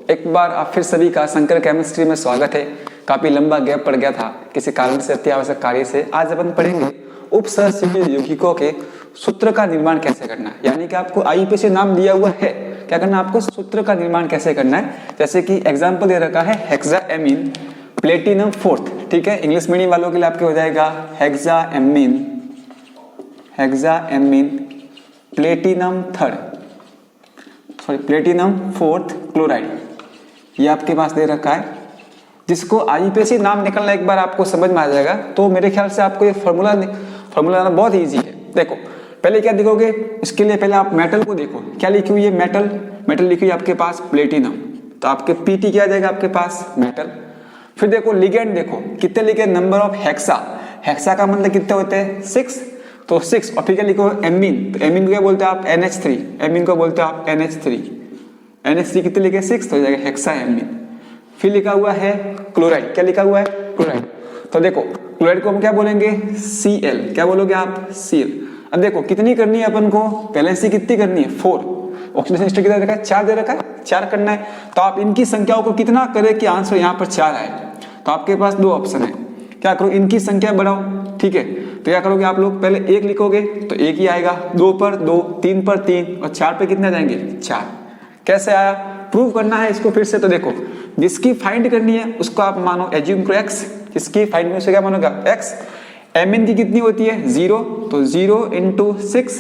एक बार आप फिर सभी का संकर केमिस्ट्री में स्वागत है। काफी लंबा गैप पड़ गया था किसी कारण से, अत्यावश्यक कार्य से। आज अपन पढ़ेंगे उपसहशिखित यौगिकों के सूत्र का निर्माण कैसे करना है। यानी कि आपको आईयूपीएसी नाम दिया हुआ है, क्या करना है आपको, सूत्र का निर्माण कैसे करना है। जैसे कि एग्जाम्पल दे रखा है हेक्साएमीन प्लेटिनम फोर्थ, ठीक है। इंग्लिश मीडियम वालों के लिए आपके हो जाएगा hexaammine platinum third, sorry platinum fourth chloride, ये आपके पास दे रखा है। जिसको आईयूपीएसी नाम निकलना एक बार आपको समझ में आ जाएगा, तो मेरे ख्याल से आपको ये फॉर्मूला लाना बहुत इजी है। देखो पहले क्या देखोगे, इसके लिए पहले आप मेटल को देखो, क्या लिखी हुई है, मेटल लिखी हुई आपके पास प्लेटिनम, तो आपके पीटी क्या आ जाएगा आपके पास मेटल। फिर देखो लिगेंड, देखो कितने लिगेंड, नंबर ऑफ हेक्सा का मतलब कितने होते हैं 6, तो 6। और फिर क्या लिखो एमीन, तो एमीन को क्या बोलते हैं आप NH3, एमीन को बोलते हैं आप NH3 कितने लिखे 6, तो हो जाएगा हेक्साएमीन। फिर लिखा हुआ है क्लोराइड, क्या लिखा हुआ है क्लोराइड, तो देखो क्लोराइड को हम क्या बोलेंगे Cl, क्या बोलोगे आप Cl। अब देखो कितनी करनी है अपन को, वैलेंसी कितनी करनी है 4, ऑक्सीडेशन स्टेट कितना दे रखा है 4 दे रखा है, 4 करना है। तो आप इनकी संख्याओं को कितना करें कि आंसर यहाँ पर 4 आए, तो आपके पास 2 ऑप्शन है, क्या करो इनकी संख्या बढ़ाओ, ठीक है। तो क्या करोगे आप लोग, पहले 1 लिखोगे तो 1 ही आएगा, 2 पर 2, 3 पर 3 और 4 पे कितने जाएंगे 4। कैसे आया, प्रूव करना है इसको फिर से। तो देखो जिसकी फाइंड करनी है उसको आप मानो एज्यूम करो x, जिसकी फाइंड में से क्या मानोगा x। एमीन की कितनी होती है 0, तो 0 इंटू 6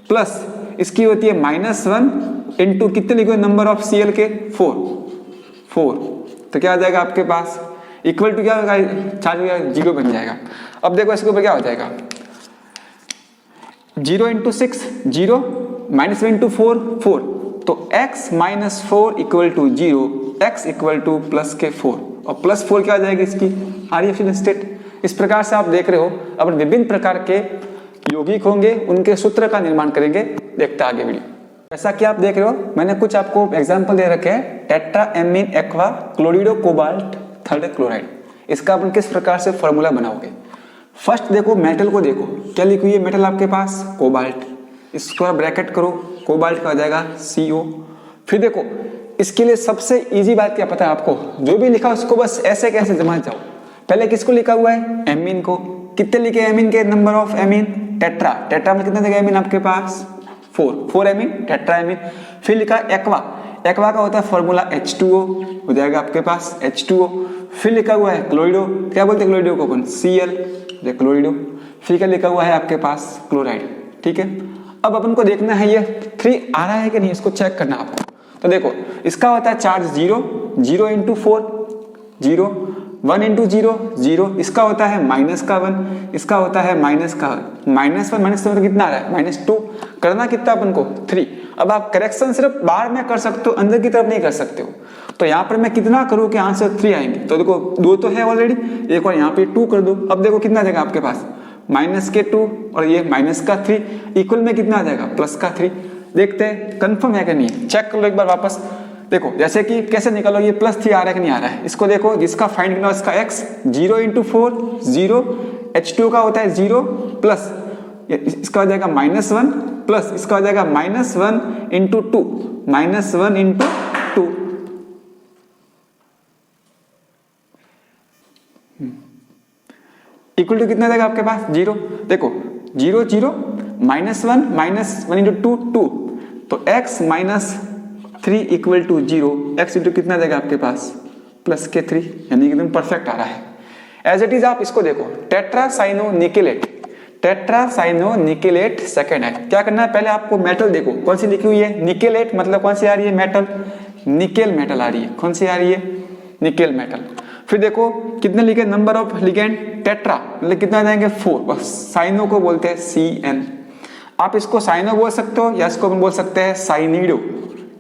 प्लस इसकी होती है -1 इंटू कितने लिखो नंबर ऑफ Cl के 4, तो क्या आ जाएगा आपके पास इक्वल टू क्या होगा, चार्ज हो जाएगा 0 बन जाएगा। अब देखो इसके ऊपर क्या हो जाएगा 0 इंटू 6 0, -1 इंटू 4 4, तो x minus 4 equal to 0, x equal to plus के 4, और प्लस 4 क्या आ जाएगी इसकी आरईएफएल स्टेट। इस प्रकार से आप देख रहे हो अपन विभिन्न प्रकार के यौगिक होंगे, उनके सूत्र का निर्माण करेंगे। देखते आगे वीडियो। ऐसा कि आप देख रहे हो मैंने कुछ आपको एग्जाम्पल दे रखे हैं, tetraammine aqua chlorido cobalt third chloride. इसका अपन किस प्रकार से फॉर्मूला बनाओगे। फर्स्ट देखो मेटल को देखो, क्या लिखी हुई है मेटल आपके पास कोबाल्ट, इसको ब्रैकेट करो, कोबाल्ट का हो जाएगा CO। फिर देखो इसके लिए सबसे इजी बात क्या पता है आपको, जो भी लिखा उसको बस ऐसे कैसे जमा जाओ। पहले किसको लिखा हुआ है एमीन को, कितने लिखे एमीन के नंबर ऑफ एमीन टेट्रा में कितने जगह एमीन आपके पास 4 एमीन टेट्राएमीन। फिर लिखा एक्वा का होता है फॉर्मूला H2O, हो जाएगा आपके पास H2O। फिर लिखा हुआ है क्लोरिडो, क्या बोलते हैं क्लोरिडो को अपन Cl, क्लोरिडो। फिर क्या लिखा हुआ है आपके पास क्लोराइड, ठीक है। अब अपन को देखना है ये 3 आ रहा है कि नहीं, इसको चेक करना आपको। तो देखो इसका होता है चार्ज 0 इंटू 4 0, 1 इंटू 0, इसका होता है -1, इसका होता है -1 कितना आ रहा है -2। करना कितना अपन को 3। अब आप करेक्शन सिर्फ बाहर में कर सकते हो, अंदर की तरफ नहीं कर सकते हो। तो यहाँ पर मैं कितना करूँ कि आंसर 3 आएंगे, तो देखो 2 तो है ऑलरेडी, एक और यहाँ पे 2 कर दो। अब देखो कितना आ जाएगा आपके पास -2 और ये -3, इक्वल में कितना आ जाएगा +3। देखते हैं कंफर्म है कि नहीं, चेक कर लो एक बार वापस। देखो जैसे कि कैसे निकालो ये +3 आ रहा है कि नहीं आ रहा है, इसको देखो जिसका फाइंड करना इसका x 0 इंटू 4 0, H2 का होता है 0 प्लस इसका हो जाएगा -1 प्लस इसका हो जाएगा -1 इंटू 2, -1 इंटू 2, इक्वल टू कितना जाएगा आपके पास 0। देखो 0 0 -1 इंटू 2 तो x -3 equal to 0, x into कितना जाएगा आपके पास +3, यानी एकदम परफेक्ट आ रहा है। एज इट इज आप इसको देखो टेट्रासाइनोनिकेलेट सेकेंड है। क्या करना है पहले आपको मेटल देखो कौन सी लिखी हुई है निकेलेट, मतलब कौन सी आ रही है मेटल, निकेल मेटल आ रही है, कौन सी आ रही है निकेल मेटल। फिर देखो कितने लिखे नंबर ऑफ लिगेंड टेट्रा, मतलब कितना जाएंगे 4, बस साइनो को बोलते हैं CN। आप इसको साइनो बोल सकते हो या इसको अपन बोल सकते हैं साइनिडो,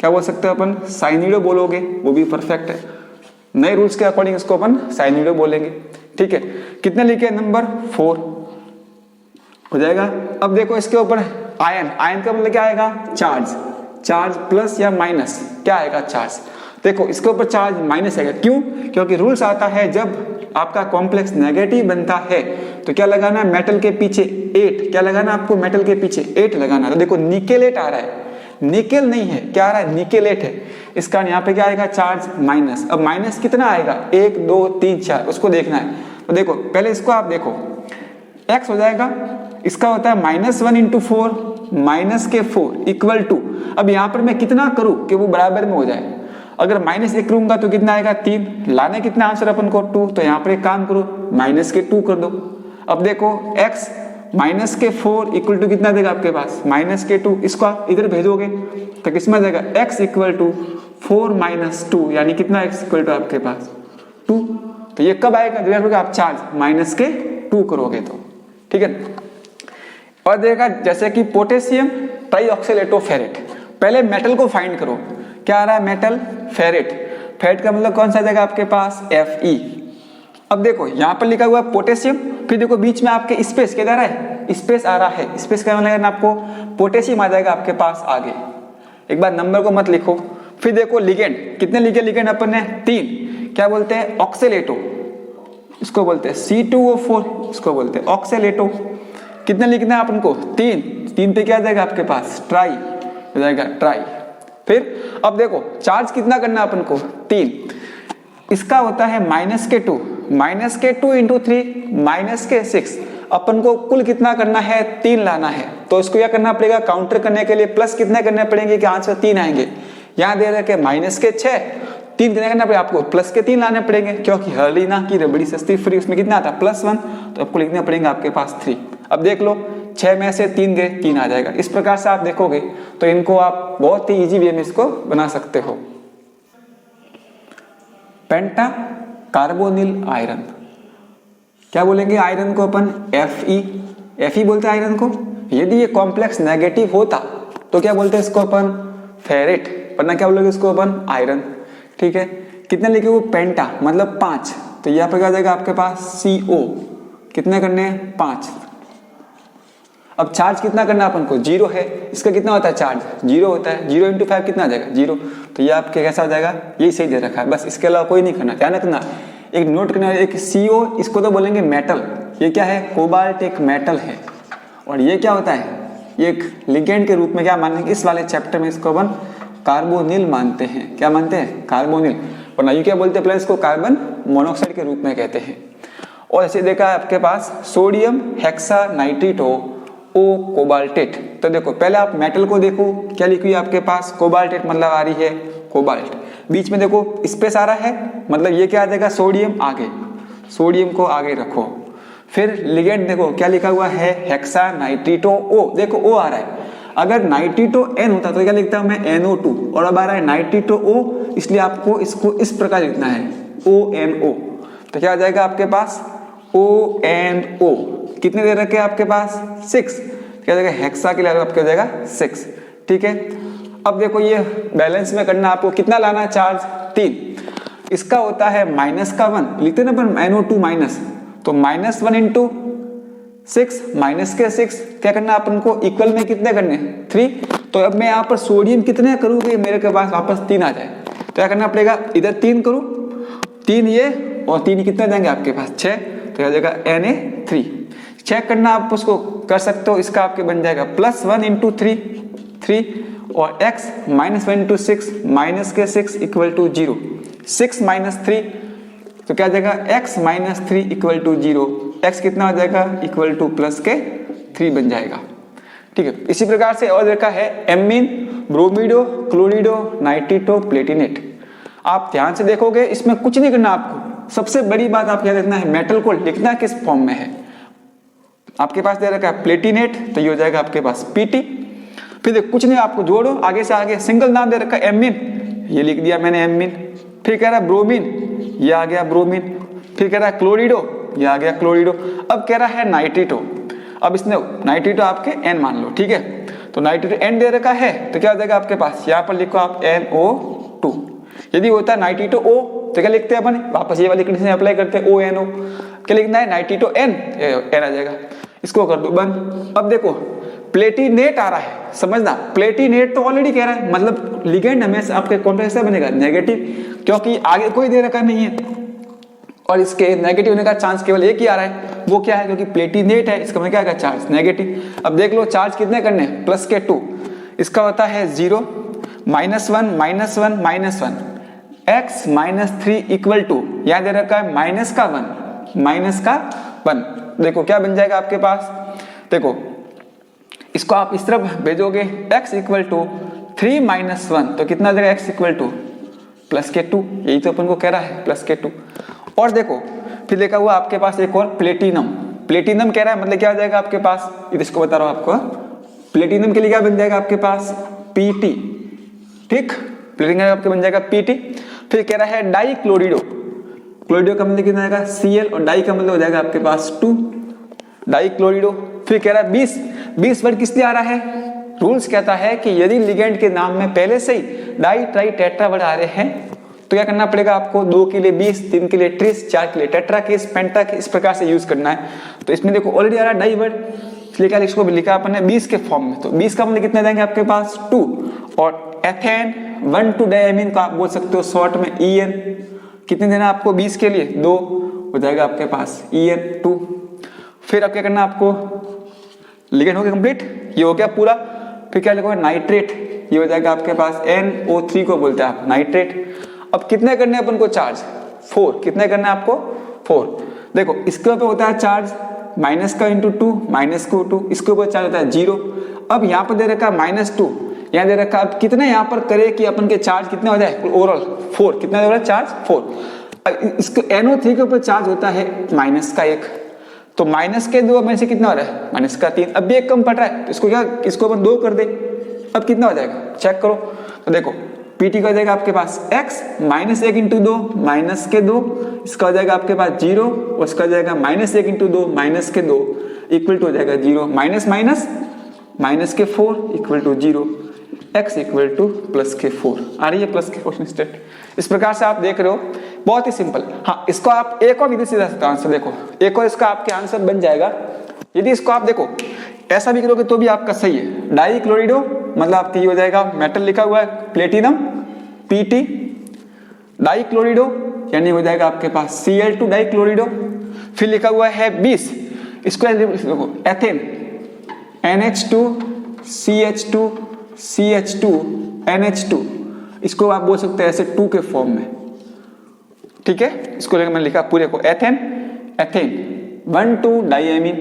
क्या बोल सकते हो अपन साइनिडो बोलोगे वो भी परफेक्ट है। नए रूल्स के अकॉर्डिंग इसको अपन साइनिडो बोलेंगे, ठीक है। कितने लिखे नंबर 4 हो जाएगा। अब देखो इसके ऊपर आयन का मतलब क्या आएगा चार्ज प्लस या माइनस, क्या आएगा चार्ज। देखो इसके ऊपर चार्ज माइनस आएगा, क्यों, क्योंकि रूल्स आता है जब आपका कॉम्प्लेक्स नेगेटिव बनता है तो क्या लगाना है मेटल के पीछे 8, क्या लगाना आपको मेटल के पीछे 8 लगाना। तो देखो निकेलेट आ रहा है, निकेल नहीं है, क्या आ रहा है, निकेलेट है। इस कारण यहाँ पे क्या आएगा, चार्ज माइनस। अब माइनस कितना आएगा, 1 2 3 4, उसको देखना है। तो देखो पहले इसको आप देखो, x हो जाएगा, इसका होता है -1 × 4 -4 इक्वल टू, अब यहाँ पर मैं कितना करूँ कि वो बराबर में हो जाए। अगर -1 करूंगा तो कितना आएगा, 3, लाने कितना आंसर अपन को 2, तो यहाँ पर एक काम करो -2 कर दो। अब देखो x -4 इक्वल टू कितना देगा आपके पास, -2, इसको आप इधर भेजोगे तो किसमें देगा, x इक्वल टू 4 - 2, यानी कितना x इक्वल टू आपके पास 2। तो ये कब आएगा, जब आप चार्ज -2 करोगे तो, ठीक है। और देखा जैसे कि पोटेशियम ट्राइऑक्सीलेटोफेरेट, पहले मेटल को फाइंड करो, क्या आ रहा है, मेटल फेरेट। फेरेट का मतलब कौन सा जगह आपके पास, Fe। अब देखो यहाँ पर लिखा हुआ है पोटेशियम, फिर देखो बीच में आपके स्पेस क्या जा रहा है, स्पेस आ रहा है, स्पेस का मतलब आपको पोटेशियम आ जाएगा आपके पास आगे। एक बार नंबर को मत लिखो। फिर देखो लिगेंड, कितने लिगेंड अपन ने, 3, क्या बोलते हैं, ऑक्सीलेटो, इसको बोलते हैं C2O4, इसको बोलते हैं ऑक्सीलेटो। कितने लिखना है अपन को, 3 पे क्या जाएगा आपके पास, ट्राई हो जाएगा, ट्राई। फिर अब देखो चार्ज कितना करना है अपन को, 3, इसका होता है -2 × 3 -6, अपन को कुल कितना करना है, 3 लाना है। तो इसको क्या करना पड़ेगा, काउंटर करने के लिए प्लस कितने करने पड़ेंगे कि आंसर 3 आएंगे। यहाँ दे रखे -6, 3 कितने करना पड़ेगा आपको, +3 लाने पड़ेंगे, क्योंकि हर्लीना की रबड़ी सस्ती फ्री, उसमें कितना आता है +1, तो आपको लिखने पड़ेंगे आपके पास 3। अब देख लो 6 में से 3 गए, 3 आ जाएगा। इस प्रकार से आप देखोगे तो इनको आप बहुत ही इजी वे में इसको बना सकते हो। पेंटा कार्बोनिल आयरन, क्या बोलेंगे आयरन को अपन, Fe बोलते हैं आयरन को। यदि ये कॉम्प्लेक्स नेगेटिव होता तो क्या बोलते हैं इसको अपन, फेरेट, वरना क्या बोलोगे इसको अपन, आयरन, ठीक है। कितने लिखे वो, पेंटा मतलब 5, तो यहाँ पर क्या जाएगा आपके पास CO, कितने करने हैं, 5। अब चार्ज कितना करना अपन को, 0 है, इसका कितना होता है चार्ज, 0 होता है, 0 × 5 कितना आ जाएगा, 0। तो ये आपके कैसा हो जाएगा, यही सही दे रखा है, बस इसके अलावा कोई नहीं करना। ध्यान रखना, एक नोट करना, एक CO, इसको तो बोलेंगे मेटल, ये क्या है, कोबाल्ट एक मेटल है। और ये क्या होता है, ये एक लिगेंड के रूप में क्या मानेंगे, इस वाले चैप्टर में इसको अपन कार्बोनिल मानते हैं। क्या मानते हैं, कार्बोनिल, वरना ये क्या बोलते हैं प्लस इसको कार्बन मोनोऑक्साइड के रूप में कहते हैं। और ऐसे देखा है आपके पास सोडियम हेक्सानाइट्रेटो ओ कोबाल्टेट। तो देखो पहले आप मेटल को देखो, क्या लिखी हुई है आपके पास, कोबाल्टेट मतलब आ रही है कोबाल्ट, बीच में देखो स्पेस आ रहा है, मतलब ये क्या आ जाएगा, सोडियम आगे, सोडियम को आगे रखो। फिर लिगेंड देखो क्या लिखा हुआ है, हेक्सानाइट्रेटो ओ, देखो ओ आ रहा है। अगर नाइट्रेटो N होता तो क्या लिखता हूं मैं, NO2, और अब आ रहा है नाइट्रेटो O, इसलिए आपको इसको इस प्रकार लिखना है ONO। तो क्या आ जाएगा आपके पास, ONO। कितने दे रखे आपके पास, 6, क्या जाएगा, हेक्सा के लिए आपका हो जाएगा 6, ठीक है। अब देखो ये बैलेंस में करना, आपको कितना लाना है चार्ज, 3, इसका होता है -1, लिखते ना अपन NO2 माइनस, तो -1 × 6 -6, क्या करना अपन को, इक्वल में कितने करने, 3। तो अब मैं यहाँ पर सोडियम कितने करूँगी, मेरे के पास वापस 3 आ जाए, तो क्या करना पड़ेगा, इधर 3 करूँ, 3 ये और 3 कितने देंगे आपके पास, 6, तो क्या जाएगा Na3। चेक करना आप उसको कर सकते हो, इसका आपके बन जाएगा +1 × 3, 3, और x -1 × 6 -6 इक्वल टू 0, 6 - 3, तो क्या जाएगा x -3 इक्वल टू 0, x कितना हो जाएगा, इक्वल टू +3 बन जाएगा, ठीक है। इसी प्रकार से और देखा है एमीन, ब्रोमीडो, क्लोरिडो, नाइट्रेटो, प्लेटिनेट। आप ध्यान से देखोगे इसमें कुछ नहीं करना आपको, सबसे बड़ी बात आप क्या देखना है, मेटल को लिखना किस फॉर्म में है। आपके पास दे रखा है प्लेटिनेट, तो ये हो जाएगा आपके पास Pt। फिर कुछ नहीं, आपको जोड़ो आगे से आगे, सिंगल नाम दे रखा है एमीन, ये लिख दिया मैंने एमीन। फिर कह रहा है ब्रोमीन, ये आ गया ब्रोमीन। फिर कह रहा है क्लोरिडो, ये आ गया क्लोरिडो। अब कह रहा है नाइट्रेटो, अब इसने नाइट्रेटो आपके N मान लो, ठीक है। तो नाइट्रेटो N दे रखा है, तो क्या हो जाएगा आपके पास, यहाँ पर लिखो आप NO2। यदि होता है नाइट्रेटो O, तो क्या लिखते हैं अपन, वापस ये वाली कंडीशन अप्लाई करते हैं ONO। क्या लिखना है, नाइट्रेटो N आ जाएगा, इसको कर दो बंद। अब देखो प्लेटिनेट आ रहा है, समझना, प्लेटिनेट तो ऑलरेडी कह रहा है, मतलब लिगेंड हमेशा आपके कॉम्प्लेक्स से बनेगा नेगेटिव, क्योंकि आगे कोई दे रखा नहीं है और इसके नेगेटिव होने का चांस केवल एक ही आ रहा है, वो क्या है, क्योंकि प्लेटिनेट है, इसका मतलब क्या आएगा, चार्ज नेगेटिव। अब देख लो चार्ज कितने करने, +2, इसका होता है 0, -1 -1 -1, x -3 इक्वल टू, यहाँ दे रखा है -1 देखो क्या बन जाएगा आपके पास, देखो इसको आप इस तरफ भेजोगे, x इक्वल टू 3 - 1 तो कितना देगा, x इक्वल टू +k2, यही तो अपन को कह रहा है +k2। और देखो फिर लिखा हुआ आपके पास एक और प्लेटिनम कह रहा है, मतलब क्या हो जाएगा आपके पास, इसको बता रहा हूं आपको, प्लेटिनम के लिए क्या बन जाएगा आपके पास Pt, ठीक, प्लेटिनम आपके बन जाएगा Pt। फिर कह रहा है डाइक्लोरिडो, क्लोरिडो का मतलब कितना आएगा Cl, और डाई का मतलब हो जाएगा आपके पास 2 डाइक्लोरिडो। फिर कह रहा है 20 वर्ड किस लिए आ रहा है, रूल्स कहता है कि यदि लिगेंड के नाम में पहले से ही डाई ट्राई टेट्रा वर्ड आ रहे हैं तो क्या करना पड़ेगा आपको, 2 के लिए 20, 3 के लिए 30, 4 के लिए टेट्रा केस, पेंटा केस, इस प्रकार से यूज करना है। तो इसमें देखो ऑलरेडी आ रहा है डाई वर्ड, इसलिए क्या इसको लिखा अपन ने 20 के फॉर्म में, तो 20 का मतलब कितना देंगे आपके पास 2, और एथेन 1,2 डायमीन का आप बोल सकते हो शॉर्ट में En, कितने देना आपको 20 के लिए 2, हो जाएगा आपके पास En2। फिर अब क्या करना आपको, लिगेंड हो गया कंप्लीट, ये हो गया पूरा। फिर क्या लिखोगे नाइट्रेट, ये हो जाएगा आपके पास NO3 को बोलते हैं आप नाइट्रेट। अब कितने करने अपन को चार्ज, 4, कितने करना है आपको 4। देखो इसके ऊपर होता है चार्ज माइनस का इंटू 2, -2, इसके ऊपर चार्ज होता है 0। अब यहाँ पर दे रखा है -2, यहाँ दे रखा, अब कितने यहाँ पर करे कि अपन के चार्ज कितने हो जाए ओवरऑल 4, कितना हो रहा है चार्ज 4। इसको NO3 के ऊपर चार्ज होता है -1, तो -2 में से कितना हो रहा है -3, अब भी एक कम पड़ रहा है, तो इसको अपन 2 कर दे, अब कितना हो जाएगा चेक करो। तो देखो Pt का हो जाएगा आपके पास x -1 इंटू 2 -2, इसका हो जाएगा आपके पास 0, और इसका हो जाएगा -1 इंटू 2 -2 इक्वल टू हो जाएगा 0, -4 equal to 0, x equal to +k4 आ रही है, +k4 स्टेट। इस प्रकार से आप देख रहे हो, बहुत ही सिंपल। हाँ, इसको आप एक और विधि से दे सकते हो आंसर, देखो एक और इसका आपके आंसर बन जाएगा। यदि इसको आप देखो ऐसा भी करोगे तो भी आपका सही है, डाइक्लोरिडो मतलब आपकी ये हो जाएगा, मेटल लिखा हुआ है प्लेटिनम Pt, डाइक्लोरिडो यानी हो जाएगा आपके पास Cl2 डाइक्लोरिडो। फिर लिखा हुआ है 20, इसको देखो ethane NH2 CH2 CH2 NH2, इसको आप बोल सकते हैं ऐसे 2 के फॉर्म में, ठीक है। इसको मैंने लिखा पूरे को एथेन 1,2 डाइएमीन,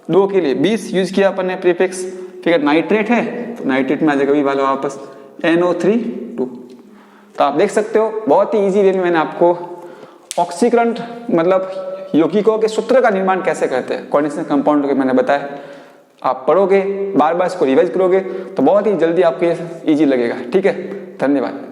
2 के लिए 20 यूज किया अपन ने प्रीफिक्स। ठीक है, नाइट्रेट है तो नाइट्रेट में आ जाएगा वाला वापस NO3 2। तो आप देख सकते हो बहुत ही इजी वे में मैंने आपको ऑक्सीकरण मतलब यौगिकों के सूत्र का निर्माण कैसे करते हैं कोऑर्डिनेशन कंपाउंड के मैंने बताया। आप पढ़ोगे बार बार इसको रिवाइज करोगे तो बहुत ही जल्दी आपको इजी लगेगा। ठीक है, धन्यवाद।